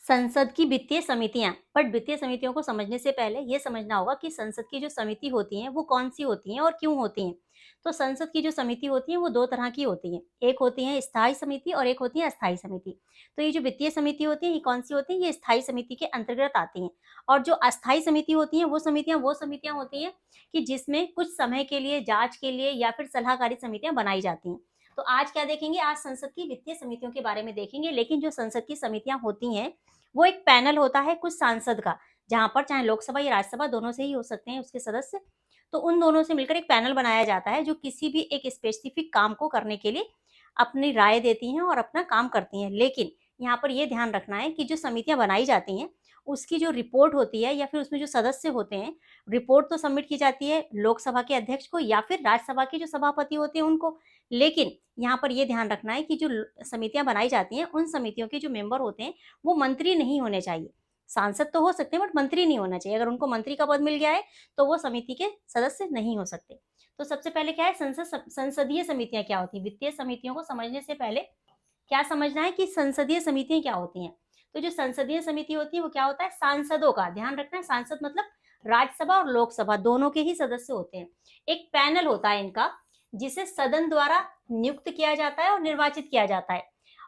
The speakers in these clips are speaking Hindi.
संसद की वित्तीय समितियां, बट वित्तीय समितियों को समझने से पहले ये समझना होगा कि संसद की जो समिति होती हैं वो कौन सी होती हैं और क्यों होती हैं। तो संसद की जो समिति होती है वो दो तरह की होती है, एक होती है स्थायी समिति और एक होती है अस्थायी समिति। तो ये जो वित्तीय समिति होती है ये कौन सी होती है, ये स्थायी समिति के अंतर्गत आती हैं। और जो अस्थायी समिति होती है वो समितियां होती हैं कि जिसमें कुछ समय के लिए, जांच के लिए या फिर सलाहकारी समितियां बनाई जाती हैं। तो आज क्या देखेंगे, आज संसद की वित्तीय समितियों के बारे में देखेंगे। लेकिन जो संसद की समितियां होती हैं वो एक पैनल होता है कुछ सांसद का, जहां पर चाहे लोकसभा या राज्यसभा दोनों से ही हो सकते हैं उसके सदस्य। तो उन दोनों से मिलकर एक पैनल बनाया जाता है जो किसी भी एक स्पेसिफिक काम को करने के लिए अपनी राय देती हैं और अपना काम करती हैं। लेकिन यहाँ पर यह ध्यान रखना है कि जो समितियां बनाई जाती हैं उसकी जो रिपोर्ट होती है या फिर उसमें जो सदस्य होते हैं, रिपोर्ट तो सबमिट की जाती है लोकसभा के अध्यक्ष को या फिर राज्यसभा के जो सभापति होते हैं उनको। लेकिन यहाँ पर यह ध्यान रखना है कि जो समितियां बनाई जाती हैं उन समितियों के जो मेंबर होते हैं वो मंत्री नहीं होने चाहिए। सांसद तो हो सकते हैं बट मंत्री नहीं होना चाहिए। अगर उनको मंत्री का पद मिल गया है तो वो समिति के सदस्य नहीं हो सकते। तो सबसे पहले क्या है, संसदीय समितियां क्या होती है। वित्तीय समितियों को समझने से पहले क्या समझना है कि संसदीय समितियां क्या होती हैं। तो जो संसदीय समिति होती है वो क्या होता है, सांसदों का, ध्यान रखना है, सांसद मतलब राज्यसभा और लोकसभा दोनों के ही सदस्य होते हैं। एक पैनल होता है इनका जिसे सदन द्वारा नियुक्त किया जाता है और निर्वाचित किया जाता है।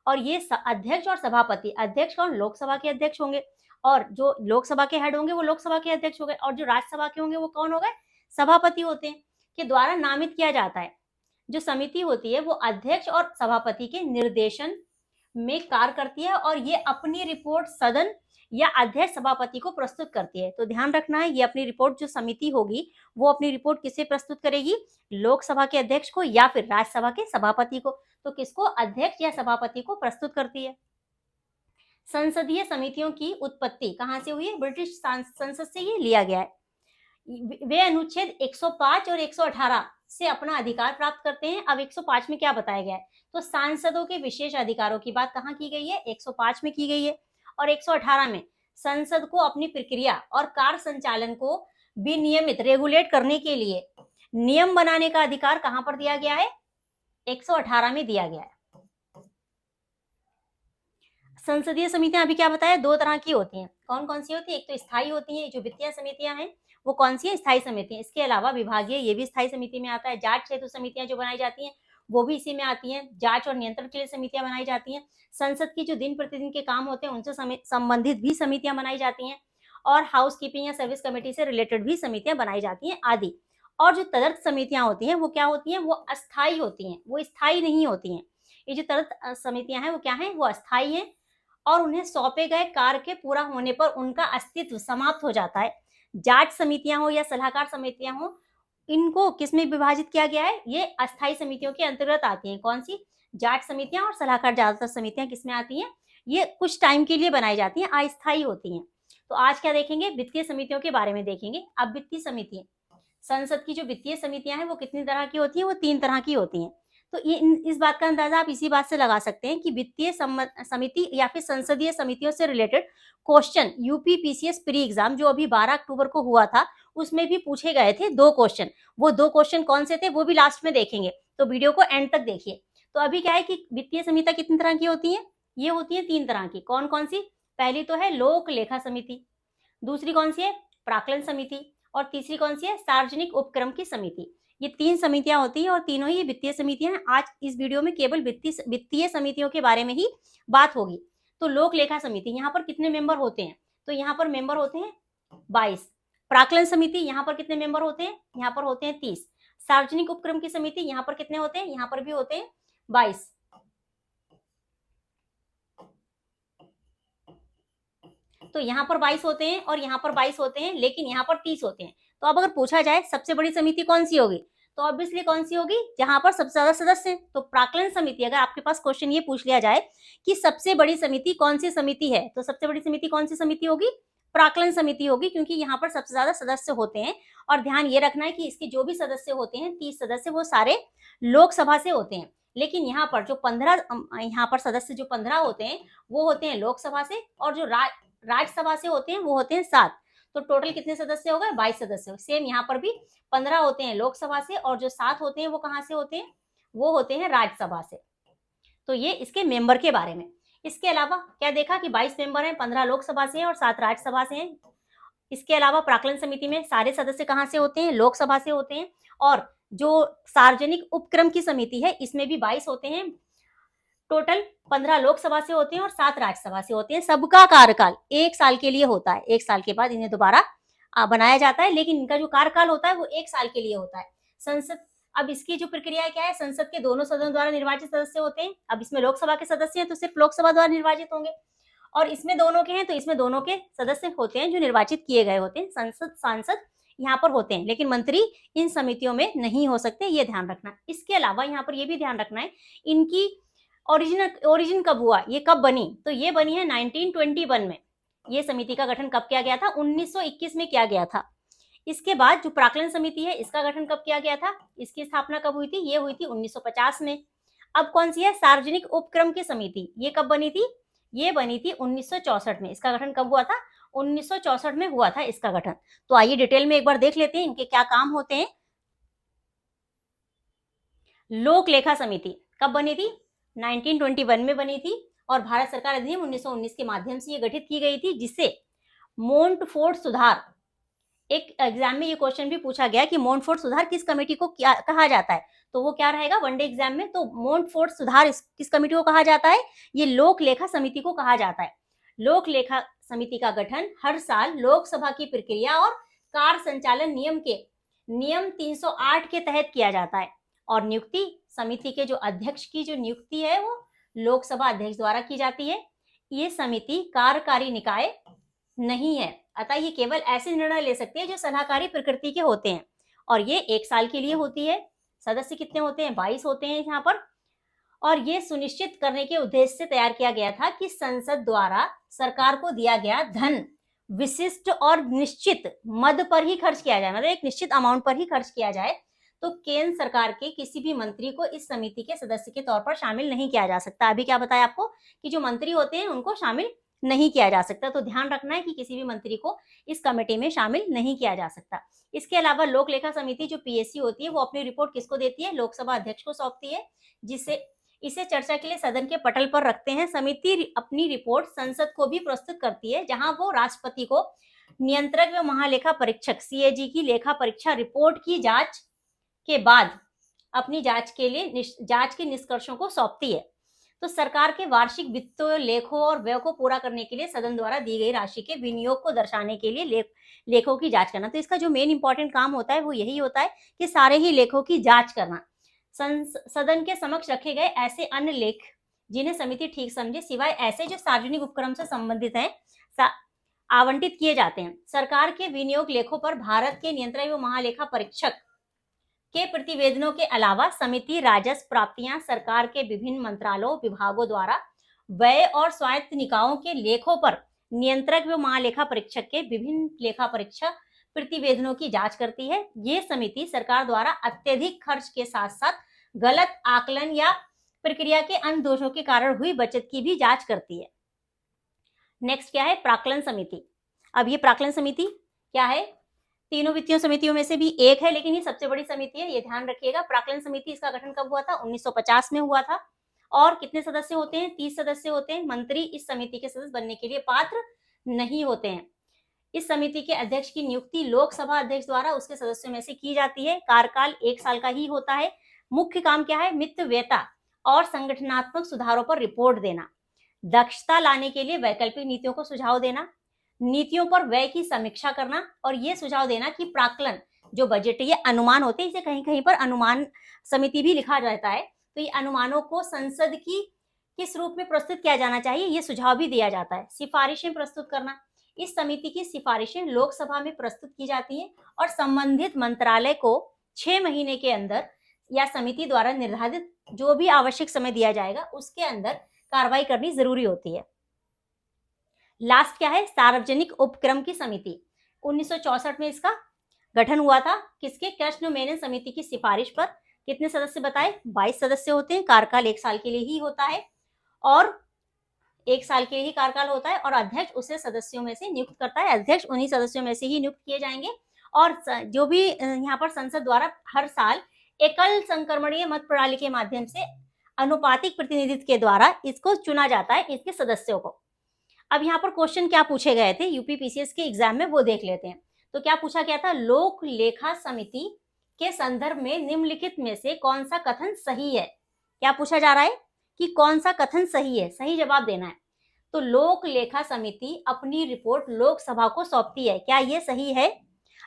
और ये अध्यक्ष और सभापति, अध्यक्ष कौन, लोकसभा के अध्यक्ष होंगे, और जो लोकसभा के हेड होंगे वो लोकसभा के अध्यक्ष हो गए, और जो राज्यसभा के होंगे वो कौन हो गए, सभापति होते हैं, के द्वारा नामित किया जाता है। जो समिति होती है वो अध्यक्ष और सभापति के निर्देशन में कार्य करती है और ये अपनी रिपोर्ट सदन या अध्यक्ष सभापति को प्रस्तुत करती है। तो ध्यान रखना है, ये अपनी रिपोर्ट, जो समिति होगी वो अपनी रिपोर्ट किसे प्रस्तुत करेगी, लोकसभा के अध्यक्ष को या फिर राज्यसभा के सभापति को। तो किसको, अध्यक्ष या सभापति को प्रस्तुत करती है। संसदीय समितियों की उत्पत्ति कहां से हुई है, ब्रिटिश संसद से ये लिया गया है। वे अनुच्छेद 105 और 118 से अपना अधिकार प्राप्त करते हैं। अब 105 में क्या बताया गया है, तो सांसदों के विशेष अधिकारों की बात कहां की गई है, 105 में की गई है। और 118 में संसद को अपनी प्रक्रिया और कार्य संचालन को विनियमित, रेगुलेट करने के लिए नियम बनाने का अधिकार कहां पर दिया गया है, 118 में दिया गया है। संसदीय समितियां अभी क्या बताया, दो तरह की होती हैं। कौन कौन सी होती है, एक तो स्थायी होती है, जो वित्तीय समितियां हैं वो कौन सी है, स्थायी समिति। इसके अलावा विभागीय, ये भी स्थायी समिति में आता है। जांच हेतु समितियां जो बनाई जाती हैं वो भी इसी में आती हैं। जांच और नियंत्रण के लिए समितियां बनाई जाती हैं। संसद की जो दिन प्रतिदिन के काम होते हैं उनसे संबंधित भी समितियां बनाई जाती हैं। और हाउस कीपिंग या सर्विस कमेटी से रिलेटेड भी समितियां बनाई जाती हैं आदि। और जो तदर्थ समितियां होती हैं वो क्या होती हैं, वो अस्थायी होती हैं, वो स्थायी नहीं होती हैं। ये जो तदर्थ समितियां हैं वो क्या है, वो अस्थायी हैं और उन्हें सौंपे गए कार्य के पूरा होने पर उनका अस्तित्व समाप्त हो जाता है। जांच समितियां हो या सलाहकार समितियां हो, इनको किसमें विभाजित किया गया है, ये अस्थायी समितियों के अंतर्गत आती हैं। कौन सी, जांच समितियां और सलाहकार ज्यादातर समितियां किसमें आती हैं, ये कुछ टाइम के लिए बनाई जाती हैं, अस्थायी होती हैं। तो आज क्या देखेंगे, वित्तीय समितियों के बारे में देखेंगे। अब वित्तीय समिति, संसद की जो वित्तीय समितियां हैं वो कितनी तरह की होती हैं, वो 3 तरह की होती हैं। तो ये इस बात का अंदाजा आप इसी बात से लगा सकते हैं कि वित्तीय समिति या फिर संसदीय समितियों से related question UP PCS pre exam जो अभी 12 अक्टूबर को हुआ था उसमें भी पूछे गए थे 2 क्वेश्चन। वो 2 क्वेश्चन कौन से थे वो भी लास्ट में देखेंगे, तो वीडियो को एंड तक देखिए। तो अभी क्या है कि वित्तीय समितियां कितनी तरह की होती है, ये होती है 3 तरह की। कौन कौन सी, पहली तो है लोक लेखा समिति, दूसरी कौन सी है, प्राक्कलन समिति, और तीसरी कौन सी है, सार्वजनिक उपक्रम की समिति। ये 3 समितियां होती हैं और तीनों ही वित्तीय समितियां हैं। आज इस वीडियो में केवल वित्तीय समितियों के बारे में ही बात होगी। तो लोक लेखा समिति, यहाँ पर कितने मेंबर होते हैं, तो यहाँ पर मेंबर होते हैं 22। प्राक्कलन समिति, यहाँ पर कितने मेंबर होते हैं, यहाँ पर होते हैं 30। सार्वजनिक उपक्रम की समिति, यहाँ पर कितने होते हैं, यहाँ पर भी होते हैं 22। तो यहाँ पर 22 होते हैं और यहाँ पर 22 होते हैं, लेकिन यहाँ पर 30 होते हैं। तो अब अगर पूछा जाए सबसे बड़ी समिति कौन सी होगी, तो ऑब्वियसली कौन सी होगी, जहां पर सबसे ज्यादा सदस्य हैं। तो प्राक्कलन समिति, अगर आपके पास क्वेश्चन ये पूछ लिया जाए कि सबसे बड़ी समिति कौन सी समिति है, तो सबसे बड़ी समिति कौन सी समिति होगी, प्राक्कलन समिति होगी, क्योंकि यहाँ पर सबसे ज्यादा सदस्य होते हैं। और ध्यान ये रखना है कि इसके जो भी सदस्य होते हैं 30 सदस्य, वो सारे लोकसभा से होते हैं। लेकिन यहाँ पर जो 15 यहाँ पर सदस्य जो 15 होते हैं वो होते हैं लोकसभा से, और जो राज्यसभा से होते हैं वो होते हैं 7। तो टोटल कितने सदस्य हो गए, 22 सदस्य। सेम यहाँ पर भी 15 होते हैं लोकसभा से और जो 7 होते हैं वो कहां से होते हैं, वो होते हैं राज्यसभा से। तो ये इसके मेंबर के बारे में। इसके अलावा क्या देखा कि 22 मेंबर हैं, 15 लोकसभा से हैं और 7 राज्यसभा से हैं। इसके अलावा प्राक्कलन समिति में सारे सदस्य कहाँ से होते हैं? लोकसभा से होते हैं। और जो सार्वजनिक उपक्रम की समिति है, इसमें भी 22 होते हैं। टोटल 15 लोकसभा से होते हैं और 7 राज्यसभा से होते हैं। सबका कार्यकाल 1 साल के लिए होता है। 1 साल के बाद इन्हें दोबारा बनाया जाता है, लेकिन इनका जो कार्यकाल होता है वो 1 साल के लिए होता है। संसद, अब इसकी जो प्रक्रिया क्या है, संसद के दोनों सदनों द्वारा निर्वाचित सदस्य होते हैं। अब इसमें लोकसभा के सदस्य हैं तो सिर्फ लोकसभा द्वारा निर्वाचित होंगे, और इसमें दोनों के हैं तो इसमें दोनों के सदस्य होते हैं जो निर्वाचित किए गए होते हैं। संसद सांसद यहाँ पर होते हैं, लेकिन मंत्री इन समितियों में नहीं हो सकते, ये ध्यान रखना। इसके अलावा यहाँ पर ये भी ध्यान रखना है, इनकी ओरिजिन कब हुआ, ये कब बनी, तो ये बनी है 1921 में। ये समिति का गठन कब किया गया था? 1921 में किया गया था। इसके बाद जो प्राक्कलन समिति है, इसका गठन कब किया गया था? इसकी स्थापना कब हुई थी? ये हुई थी 1950 में। अब कौन सी है? सार्वजनिक उपक्रम की समिति, ये कब बनी थी? ये बनी थी 1964 में। इसका गठन कब हुआ था? 1964 में हुआ था इसका गठन। तो आइए डिटेल में एक बार देख लेते हैं इनके क्या काम होते हैं। लोक लेखा समिति कब बनी थी? 1921 में बनी थी, और भारत सरकार अधिनियम 1919 के माध्यम से ये गठित की गई थी, जिससे मोंटफोर्ट सुधार, एक एग्जाम में ये क्वेश्चन भी पूछा गया कि मोंटफोर्ट सुधार किस कमेटी को क्या कहा जाता है, तो वो क्या रहेगा वनडे एग्जाम में, तो मोंटफोर्ट सुधार किस कमेटी को कहा जाता है? ये लोक लेखा समिति को कहा जाता है। लोक लेखा समिति का गठन हर साल लोकसभा की प्रक्रिया और कार्य संचालन नियम के नियम 308 के तहत किया जाता है, और नियुक्ति समिति के जो अध्यक्ष की जो नियुक्ति है वो लोकसभा अध्यक्ष द्वारा की जाती है। ये समिति कार्यकारी निकाय नहीं है, अतः ये केवल ऐसे निर्णय ले सकते हैं जो सलाहकारी प्रकृति के होते हैं, और ये 1 साल के लिए होती है। सदस्य कितने होते हैं? 22 होते हैं यहाँ पर। और ये सुनिश्चित करने के उद्देश्य से तैयार किया गया था कि संसद द्वारा सरकार को दिया गया धन विशिष्ट और निश्चित मद पर ही खर्च किया जाए, मतलब एक निश्चित अमाउंट पर ही खर्च किया जाए। तो केंद्र सरकार के किसी भी मंत्री को इस समिति के सदस्य के तौर पर शामिल नहीं किया जा सकता। अभी क्या बताया आपको कि जो मंत्री होते हैं उनको शामिल नहीं किया जा सकता, तो ध्यान रखना है कि किसी भी मंत्री को इस कमेटी में शामिल नहीं किया जा सकता। इसके अलावा लोक लेखा समिति जो पीएससी होती है वो अपनी रिपोर्ट किसको देती है? लोकसभा अध्यक्ष को सौंपती है, जिससे इसे चर्चा के लिए सदन के पटल पर रखते हैं। समिति अपनी रिपोर्ट संसद को भी प्रस्तुत करती है, जहां वो राष्ट्रपति को नियंत्रक व महालेखा परीक्षक सीएजी की लेखा परीक्षा रिपोर्ट की जांच के बाद अपनी जांच के निष्कर्षों को सौंपती है। तो सरकार के वार्षिक वित्तीय लेखों और व्यय को पूरा करने के लिए सदन द्वारा दी गई राशि के विनियोग को दर्शाने के लिए लेखों की जांच करना। तो इसका जो मेन इंपॉर्टेंट काम होता है वो यही होता है कि सारे ही लेखों की जांच करना। सदन के समक्ष रखे गए ऐसे अन्य लेख जिन्हें समिति ठीक समझे, सिवाय ऐसे जो सार्वजनिक उपक्रम से संबंधित हैं, आवंटित किए जाते हैं। सरकार के विनियोग लेखों पर भारत के नियंत्रक एवं महालेखा परीक्षक के प्रतिवेदनों के अलावा समिति राजस्व प्राप्तियां सरकार के विभिन्न मंत्रालयों विभागों द्वारा व्यय और स्वायत्त निकायों के लेखों पर नियंत्रक व महालेखा परीक्षक के विभिन्न लेखा परीक्षा प्रतिवेदनों की जांच करती है। ये समिति सरकार द्वारा अत्यधिक खर्च के साथ साथ गलत आकलन या प्रक्रिया के अन्य दोषों के कारण हुई बचत की भी जांच करती है। नेक्स्ट क्या है? प्राक्कलन समिति। अब ये प्राक्कलन समिति क्या है? तीनों वित्तीय समितियों में से भी एक है, लेकिन ये सबसे बड़ी समिति है, ये ध्यान रखिएगा। प्राक्कलन समिति, इसका गठन कब हुआ था? 1950 में हुआ था। और कितने सदस्य होते हैं? 30 सदस्य होते हैं। मंत्री इस समिति के सदस्य बनने के लिए पात्र नहीं होते हैं। इस समिति के अध्यक्ष की नियुक्ति लोकसभा अध्यक्ष द्वारा उसके सदस्यों में से की जाती है। कार्यकाल 1 साल का ही होता है। मुख्य काम क्या है? मितव्ययता और संगठनात्मक सुधारों पर रिपोर्ट देना, दक्षता लाने के लिए वैकल्पिक नीतियों को सुझाव देना, नीतियों पर व्यय की समीक्षा करना, और ये सुझाव देना कि प्राक्कलन जो बजट है ये अनुमान होते हैं, इसे कहीं कहीं पर अनुमान समिति भी लिखा जाता है। तो ये अनुमानों को संसद की किस रूप में प्रस्तुत किया जाना चाहिए, ये सुझाव भी दिया जाता है। सिफारिशें प्रस्तुत करना, इस समिति की सिफारिशें लोकसभा में प्रस्तुत की जाती हैं और संबंधित मंत्रालय को 6 महीने के अंदर या समिति द्वारा निर्धारित जो भी आवश्यक समय दिया जाएगा उसके अंदर कार्रवाई करनी जरूरी होती है। लास्ट क्या है? सार्वजनिक उपक्रम की समिति। 1964 में इसका गठन हुआ था। किसके? कृष्ण मेनन समिति की सिफारिश पर। कितने सदस्य बताए? 22 सदस्य होते हैं। कार्यकाल 1 साल के लिए ही होता है, और 1 साल के लिए ही कार्यकाल होता है, और अध्यक्ष उसे सदस्यों में से नियुक्त करता है। अध्यक्ष उन्हीं सदस्यों में से ही नियुक्त किए जाएंगे, और जो भी यहाँ पर संसद द्वारा हर साल एकल संक्रमणीय मत प्रणाली के माध्यम से अनुपातिक प्रतिनिधित्व के द्वारा इसको चुना जाता है, इसके सदस्यों को। अब यहाँ पर क्वेश्चन क्या पूछे गए थे यूपी पीसीएस के एग्जाम में, वो देख लेते हैं। तो क्या पूछा गया था, लोक लेखा समिति के संदर्भ में निम्नलिखित में से कौन सा कथन सही है। क्या पूछा जा रहा है कि कौन सा कथन सही है, सही जवाब देना है। तो लोक लेखा समिति अपनी रिपोर्ट लोकसभा को सौंपती है, क्या ये सही है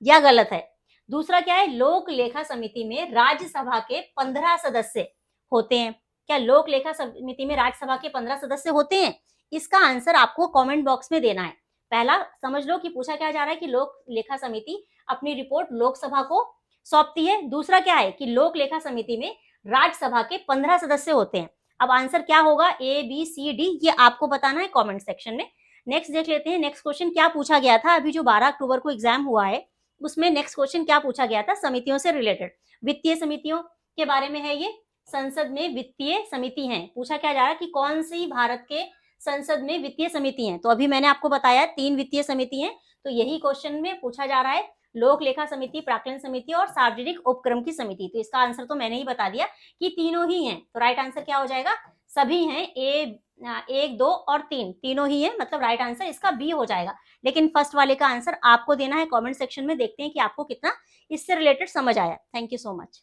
या गलत है। दूसरा क्या है, लोक लेखा समिति में राज्यसभा के 15 सदस्य होते हैं। क्या लोक लेखा समिति में राज्यसभा के 15 सदस्य होते हैं। इसका आंसर आपको कमेंट बॉक्स में देना है। पहला समझ लो कि पूछा क्या जा रहा है कि लोक लेखा समिति अपनी रिपोर्ट लोकसभा को सौंपती है। दूसरा क्या है कि लोक लेखा समिति में राज्यसभा के 15 सदस्य होते हैं। अब आंसर क्या होगा, ए बी सी डी, ये आपको बताना है कमेंट सेक्शन में। नेक्स्ट देख लेते हैं, नेक्स्ट क्वेश्चन क्या पूछा गया था। अभी जो 12 अक्टूबर को एग्जाम हुआ है उसमें नेक्स्ट क्वेश्चन क्या पूछा गया था, समितियों से रिलेटेड, वित्तीय समितियों के बारे में है ये। संसद में वित्तीय समिति है, पूछा क्या जा रहा है कि कौन सी भारत के संसद में वित्तीय समिति है। तो अभी मैंने आपको बताया 3 वित्तीय समिति हैं, तो यही क्वेश्चन में पूछा जा रहा है, लोक लेखा समिति, प्राक्कलन समिति और सार्वजनिक उपक्रम की समिति। तो इसका आंसर तो मैंने ही बता दिया कि तीनों ही हैं। तो राइट आंसर क्या हो जाएगा, सभी हैं, ए 1, 2 और 3 तीनों ही है, मतलब राइट आंसर इसका बी हो जाएगा। लेकिन फर्स्ट वाले का आंसर आपको देना है कमेंट सेक्शन में। देखते हैं कि आपको कितना इससे रिलेटेड समझ आया। Thank you so much.